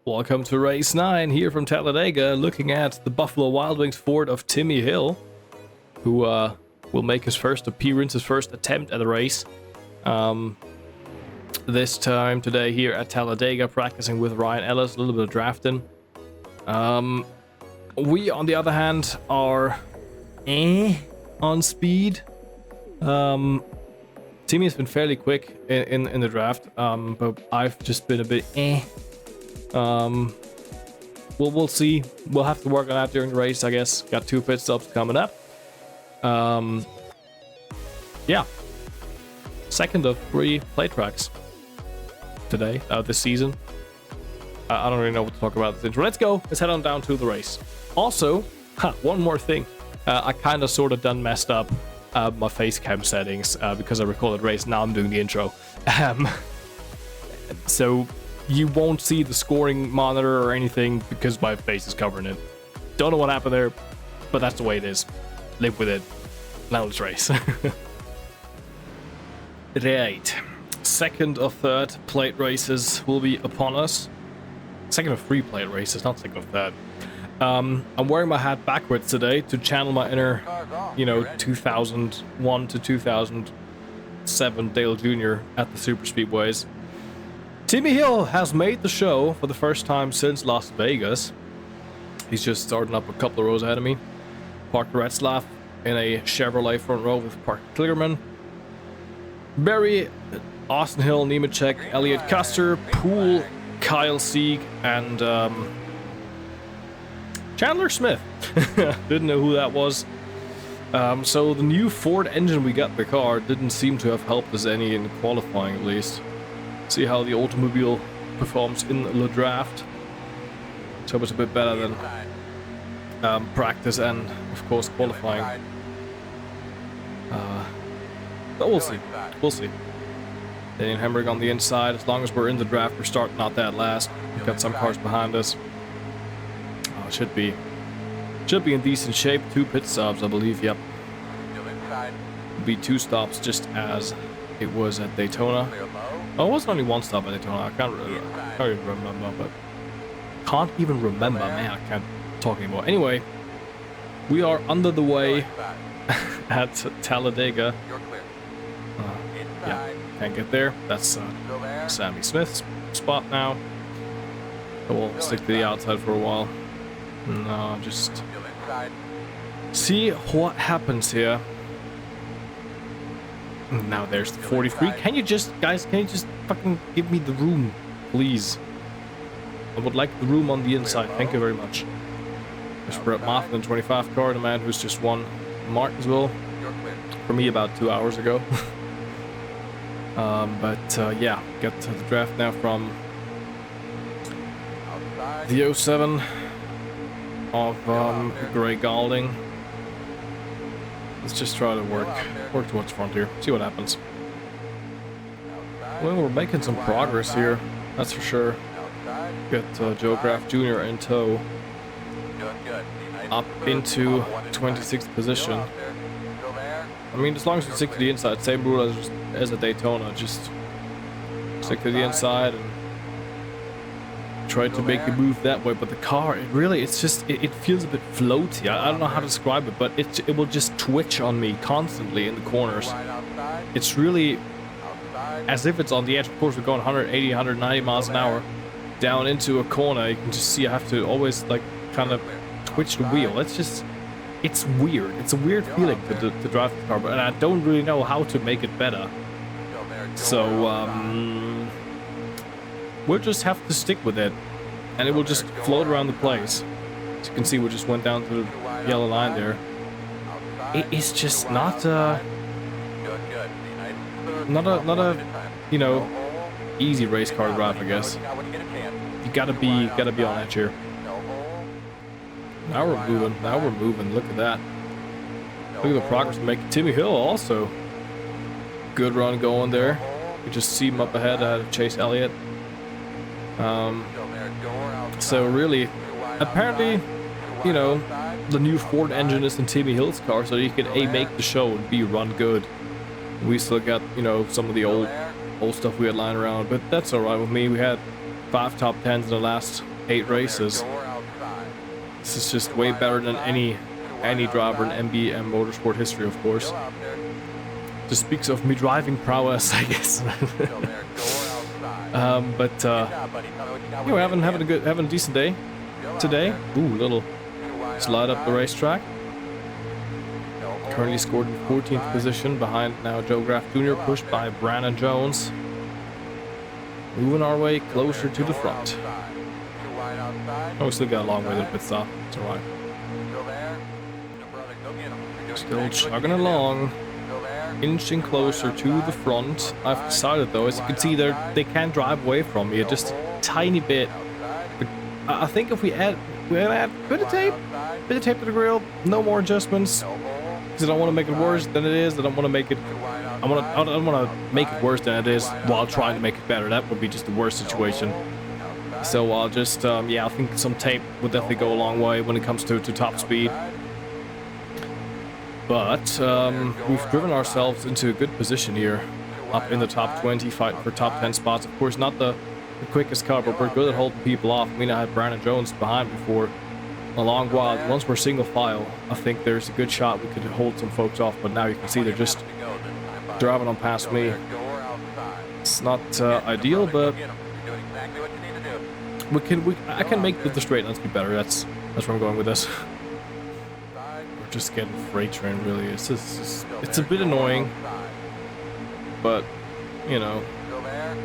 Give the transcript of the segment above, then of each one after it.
Welcome to race 9 here from Talladega, looking at the Buffalo Wild Wings Ford of Timmy Hill, who will make his first appearance, his first attempt at a race. This time today here at Talladega, practicing with Ryan Ellis, a little bit of drafting. We, on the other hand, are on speed. Timmy has been fairly quick in the draft, but I've just been a bit we'll see. We'll have to work on that during the race, I guess. Got 2 pit stops coming up. Yeah. Second of 3 play tracks today, this season. I don't really know what to talk about this intro. Let's go. Let's head on down to the race. Also, one more thing. I kind of sort of done messed up my face cam settings because I recorded race. Now I'm doing the intro. So you won't see the scoring monitor or anything because my face is covering it. Don't know what happened there, but that's the way it is. Live with it. Now let's race. Right. Second of 3rd plate races will be upon us. Second of 3 plate races, not second of 3rd. I'm wearing my hat backwards today to channel my inner, 2001 to 2007 Dale Jr. at the super speedways. Timmy Hill has made the show for the first time since Las Vegas. He's just starting up a couple of rows ahead of me. Parker Retzlaff in a Chevrolet front row with Parker Kligerman. Barry, Austin Hill, Nemechek, Elliot Custer, Poole, Kyle Sieg, and Chandler Smith. Didn't know who that was. So the new Ford engine we got in the car didn't seem to have helped us any in qualifying, at least. See how the automobile performs in the draft. So it's a bit better than practice and, of course, qualifying. But we'll see. We'll see. Daniel Hemrick on the inside. As long as we're in the draft, we're starting out that last. We've got some cars behind us. Should be in decent shape. 2 pit stops, I believe. Yep. Be 2 stops, just as it was at Daytona. Oh, it wasn't only 1 stop at Daytona. I can't even remember. But can't even remember. Man, I can't talk anymore. Anyway, we are under the way at Talladega. Yeah, can't get there. That's Sammy Smith's spot now. We'll stick to the outside for a while. No, just see what happens here. Now there's the 43. Can you just fucking give me the room, please? I would like the room on the inside. Thank you very much. There's Brett Moffitt in 25 car, the man who's just won Martinsville for me about 2 hours ago. Yeah, get to the draft now from the 07 of Greg Galding. Let's just try to work towards front here. See what happens. Well, we're making some progress here, that's for sure. Get Joe Graff Jr. in tow. Up into 26th position. I mean, as long as we stick to the inside, same rule as a Daytona. Just stick to the inside and try to make a move that way. But the car, it feels a bit floaty. I don't know how to describe it, but it will just twitch on me constantly in the corners. It's really as if it's on the edge. Of course, we're going 180, 190 miles an hour down into a corner. You can just see I have to always kind of twitch the wheel. It's weird. It's a weird feeling to drive the car, and I don't really know how to make it better. So we'll just have to stick with it, and it will just float around the place. As you can see, we just went down to the yellow line there. It's just not a easy race car drive, I guess. You gotta be on edge here. Now we're moving. Look at that. Look at the progress we're making. Timmy Hill also. Good run going there. You just see him up ahead of Chase Elliott. So really, apparently, the new Ford engine is in Timmy Hill's car, so you can A, make the show, and B, run good. We still got, some of the old stuff we had lying around, but that's alright with me. We had 5 top 10s in the last 8 races. This is just way better than any driver in MBM motorsport history, of course. Just speaks of me driving prowess, I guess. We're having a decent day today. Ooh, little slide up the racetrack. Currently scored in 14th position behind now Joe Graff Jr., pushed by Brandon Jones. Moving our way closer to the front. Oh, we still got a long way to the pit stop. It's alright. Still chugging along. Inching closer to the front. I've decided though, as you can see there, they can't drive away from me just a tiny bit. But I think if we're gonna add a bit of tape to the grill, no more adjustments. Because I don't want to make it worse than it is. I don't want to make it. I don't want to make it worse than it is while trying to make it better. That would be just the worst situation. So I'll just yeah, I think some tape would definitely go a long way when it comes to top speed. But we've driven ourselves into a good position here, up in the top 20, fight for top 10 spots. Of course, not the quickest car, but we're good at holding people off. I mean, I had Brandon Jones behind me for a long while. Once we're single file, I think there's a good shot we could hold some folks off. But now you can see they're just driving on past me. It's not ideal, but I can make the straight lines be better. That's where I'm going with this. Just getting freight train, really. It's a bit annoying, but you know,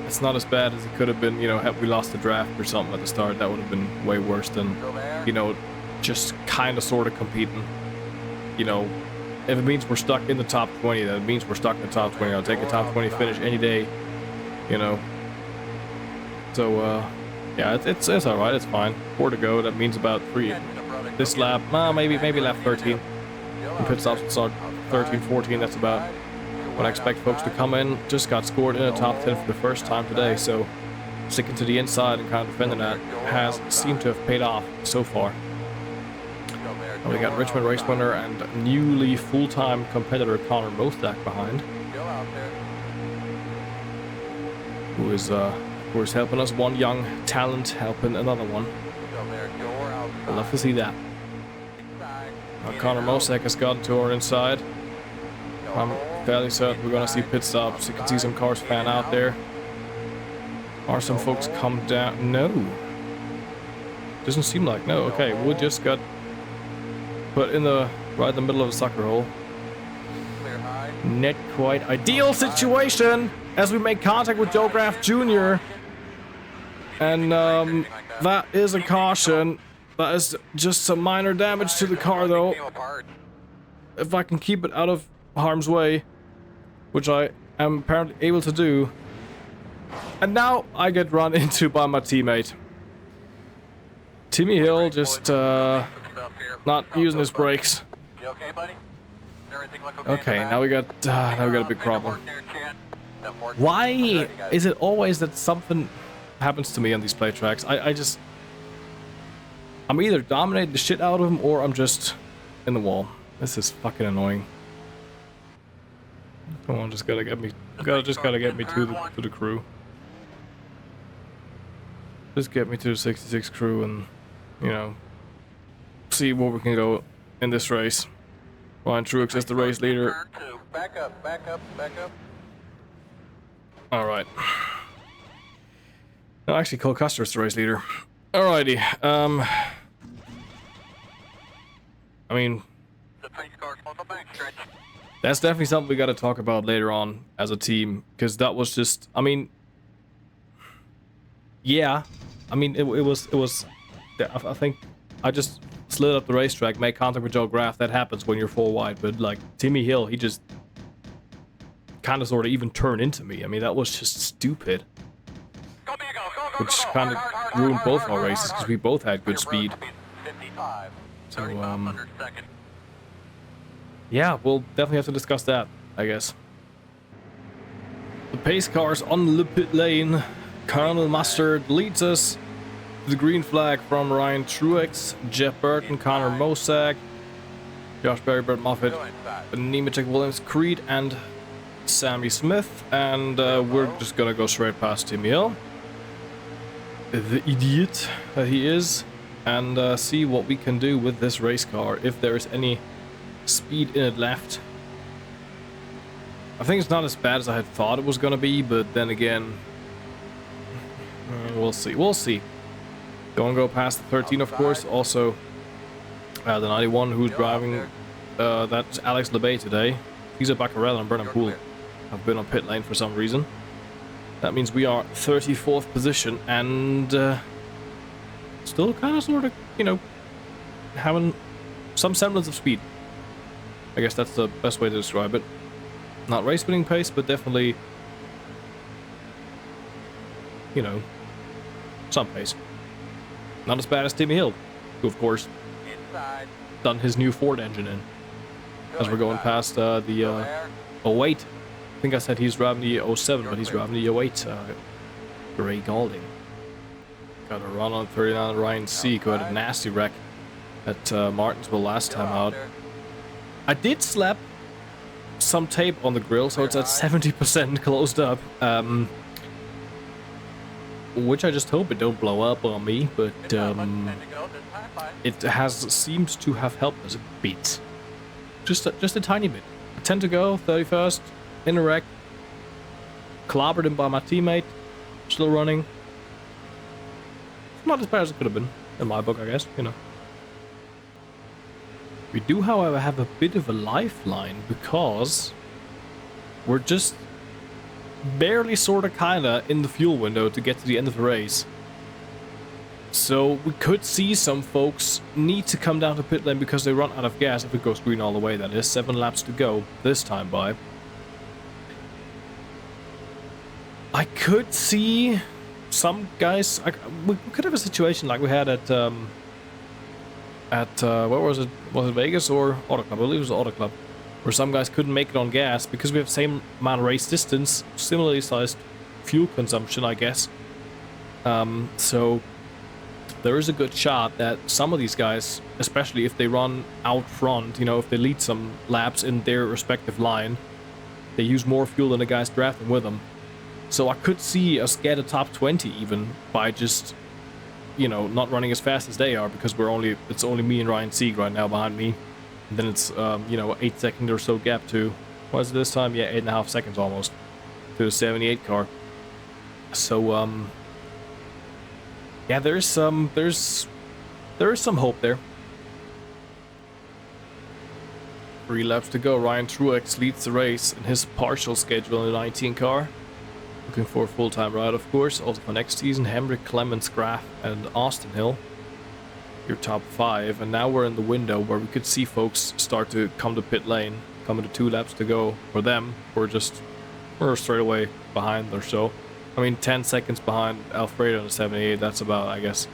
it's not as bad as it could have been. You know, had we lost the draft or something at the start, that would have been way worse than, you know, just kind of sort of competing. You know, if it means we're stuck in the top 20, then it means we're stuck in the top 20. I'll take a top 20 finish any day, you know. So yeah, it's all right. It's fine. 4 to go. That means about 3 this lap. Maybe lap 13. And pit stops start 13, 14. That's about when I expect folks to come in. Just got scored in a top 10 for the first time today, so sticking to the inside and kind of defending that has seemed to have paid off so far. And we got Richmond race winner and newly full-time competitor Connor Mostak behind, who is of course helping us. One young talent helping another one. I'd love to see that. Connor Mostak has gotten to our inside. I'm fairly certain we're going to see pit stops. You can see some cars fan out there. Are some folks come down? No. Doesn't seem like. No. Okay, we just got put in right in the middle of the sucker hole. Not quite ideal situation as we make contact with Joe Graff Jr. And that is a caution. That is just some minor damage to the car, though. If I can keep it out of harm's way, which I am apparently able to do. And now I get run into by my teammate. Timmy Hill just not using his brakes. Okay, now we got a big problem. Why is it always that something happens to me on these play tracks? I'm either dominating the shit out of them or I'm just in the wall. This is fucking annoying. Come on, just gotta get me to the crew. Just get me to the 66 crew and, you know, see where we can go in this race. Ryan Truex is the race leader. Back up. Alright. No, actually, Cole Custer is the race leader. Alrighty, I mean, that's definitely something we got to talk about later on as a team, because that was just, I mean, yeah, I mean, it was, I think I just slid up the racetrack, made contact with Joe Graff. That happens when you're full wide, but like Timmy Hill, he just kind of sort of even turned into me. I mean, that was just stupid. Which kind of ruined both our races because we both had good speed. So, yeah, we'll definitely have to discuss that, I guess. The pace cars on the pit lane. Colonel Mustard leads us to the green flag from Ryan Truex, Jeff Burton, Connor Mostak, Josh Berry, Brett Moffitt, Nemechek Williams, Creed, and Sammy Smith. And we're just gonna go straight past Timmy Hill. the idiot that he is, and see what we can do with this race car, if there is any speed in it left. I think it's not as bad as I had thought it was gonna be, but then again, we'll see. We'll see. Don't go past the 13, of course. Also, the 91 who's driving, that's Alex LeBay today. He's a Baccarella and Brennan Poole have been on pit lane for some reason. That means we are 34th position and still kind of sort of, you know, having some semblance of speed. I guess that's the best way to describe it. Not race winning pace, but definitely, you know, some pace. Not as bad as Timmy Hill, who of course done his new Ford engine in. As we're going past the 08. I think I said he's driving the 07, but he's driving the 08 Gray Galding. Got a run on 39 Ryan Seek, who had a nasty wreck at Martinsville last time out. I did slap some tape on the grill, so it's at 70% closed up. Which I just hope it don't blow up on me, but it seems to have helped us a bit. Just a tiny bit. 10 to go, 31st, in a wreck. Clobbered him by my teammate. Still running. Not as bad as it could have been, in my book, I guess, you know. We do, however, have a bit of a lifeline, because we're just barely sorta kinda in the fuel window to get to the end of the race. So we could see some folks need to come down to pit lane because they run out of gas if it goes green all the way. That is 7 laps to go this time by. I could see some guys. We could have a situation like we had at what was it? Was it Vegas or Auto Club? I believe it was Auto Club, where some guys couldn't make it on gas because we have the same amount of race distance, similarly sized fuel consumption, I guess. So there is a good shot that some of these guys, especially if they run out front, you know, if they lead some laps in their respective line, they use more fuel than the guys drafting with them. So I could see us get a top 20 even by just, you know, not running as fast as they are, because it's only me and Ryan Sieg right now behind me. And then it's, you know, 8-second or so gap to, what is it this time? Yeah, 8.5 seconds almost to the 78 car. So, yeah, there is some hope there. 3 laps to go. Ryan Truex leads the race in his partial schedule in the 19 car. Looking for a full-time ride, of course. Also for next season, Hemrick, Clemens, Graf, and Austin Hill. Your top 5. And now we're in the window where we could see folks start to come to pit lane. Coming to 2 laps to go for them. We're straight away behind or so. I mean, 10 seconds behind Alfredo in the 78. That's about, I guess,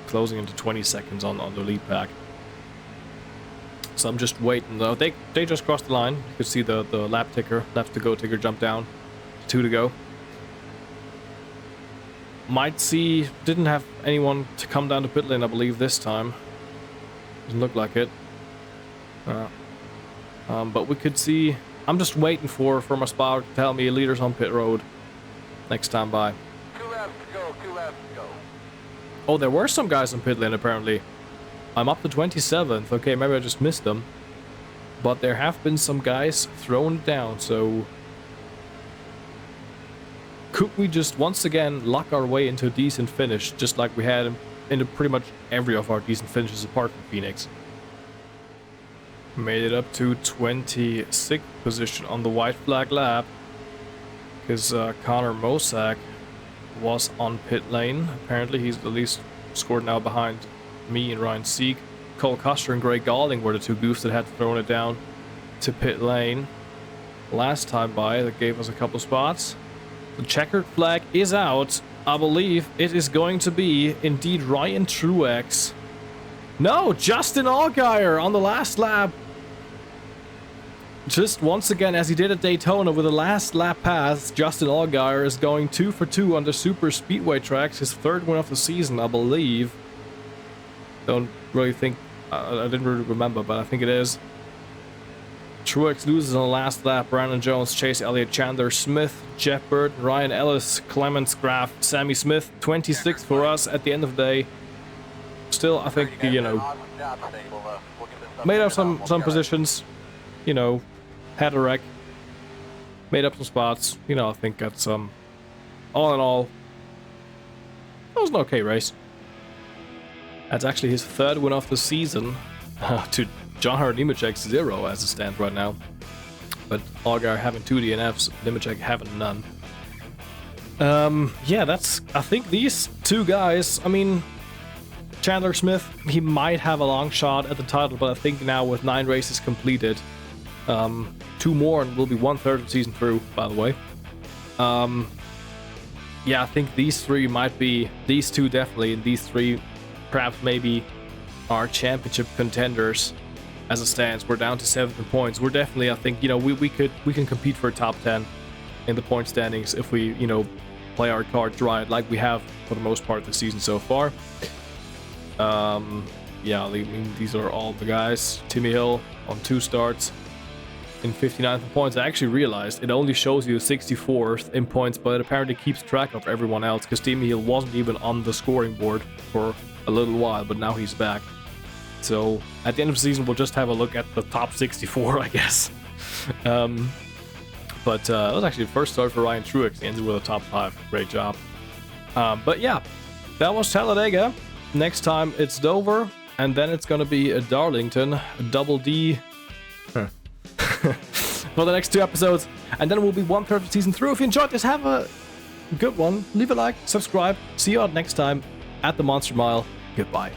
closing into 20 seconds on the lead pack. So I'm just waiting. They just crossed the line. You could see the lap ticker, left to go ticker jump down. 2 to go. Might see, didn't have anyone to come down to pit lane, I believe, this time. Doesn't look like it. But we could see. I'm just waiting for my spotter to tell me leaders on pit road next time by. 2 laps to go, 2 laps to go. Oh, there were some guys on pit lane apparently. I'm up to 27th. Okay, maybe I just missed them. But there have been some guys throwing it down, so could we just once again luck our way into a decent finish, just like we had in pretty much every of our decent finishes apart from Phoenix? Made it up to 26th position on the white flag lap, because Connor Mosak was on pit lane. Apparently he's at least scored now behind me and Ryan Sieg. Cole Custer and Greg Galding were the 2 goofs that had thrown it down to pit lane last time by. That gave us a couple spots. The checkered flag is out. I believe it is going to be indeed Ryan Truex. No, Justin Allgaier on the last lap. Just once again, as he did at Daytona with the last lap pass, Justin Allgaier is going 2 for 2 on the super speedway tracks. His 3rd win of the season, I believe. Don't really think, I didn't really remember, but I think it is. Truex loses on the last lap. Brandon Jones, Chase Elliott, Chandler Smith, Jeff Bird, Ryan Ellis, Clemens Graff, Sammy Smith. 26 for us at the end of the day. Still, I think, you know, made up some positions, you know, had a wreck, made up some spots, you know. I think that's all in all, that was an okay race. That's actually his third win of the season, to John Hart Nemechek's 0 as it stands right now. But Allgaier having 2 DNFs, Nemechek having none. Yeah, that's, I think these two guys, I mean, Chandler Smith, he might have a long shot at the title, but I think now with 9 races completed, 2 more and we'll be 1/3 of the season through, by the way. Yeah, I think these 3 might be, these 2 definitely, and these 3 perhaps maybe are championship contenders as it stands. We're down to 17 points. We're definitely, I think, you know, we can compete for a top 10 in the point standings if we, you know, play our cards right, like we have for the most part of the season so far. Yeah, I mean, these are all the guys. Timmy Hill on 2 starts in 59th points. I actually realized it only shows you 64th in points, but it apparently keeps track of everyone else, because Timmy Hill wasn't even on the scoring board for a little while, but now he's back. So at the end of the season, we'll just have a look at the top 64, I guess. But that was actually the first start for Ryan Truex. He ended with a top 5. Great job. But yeah, that was Talladega. Next time it's Dover, and then it's gonna be a Darlington, a double D for the next 2 episodes, and then we'll be 1/3 of the season through. If you enjoyed this, have a good one. Leave a like, subscribe. See you all next time at the Monster Mile. Goodbye.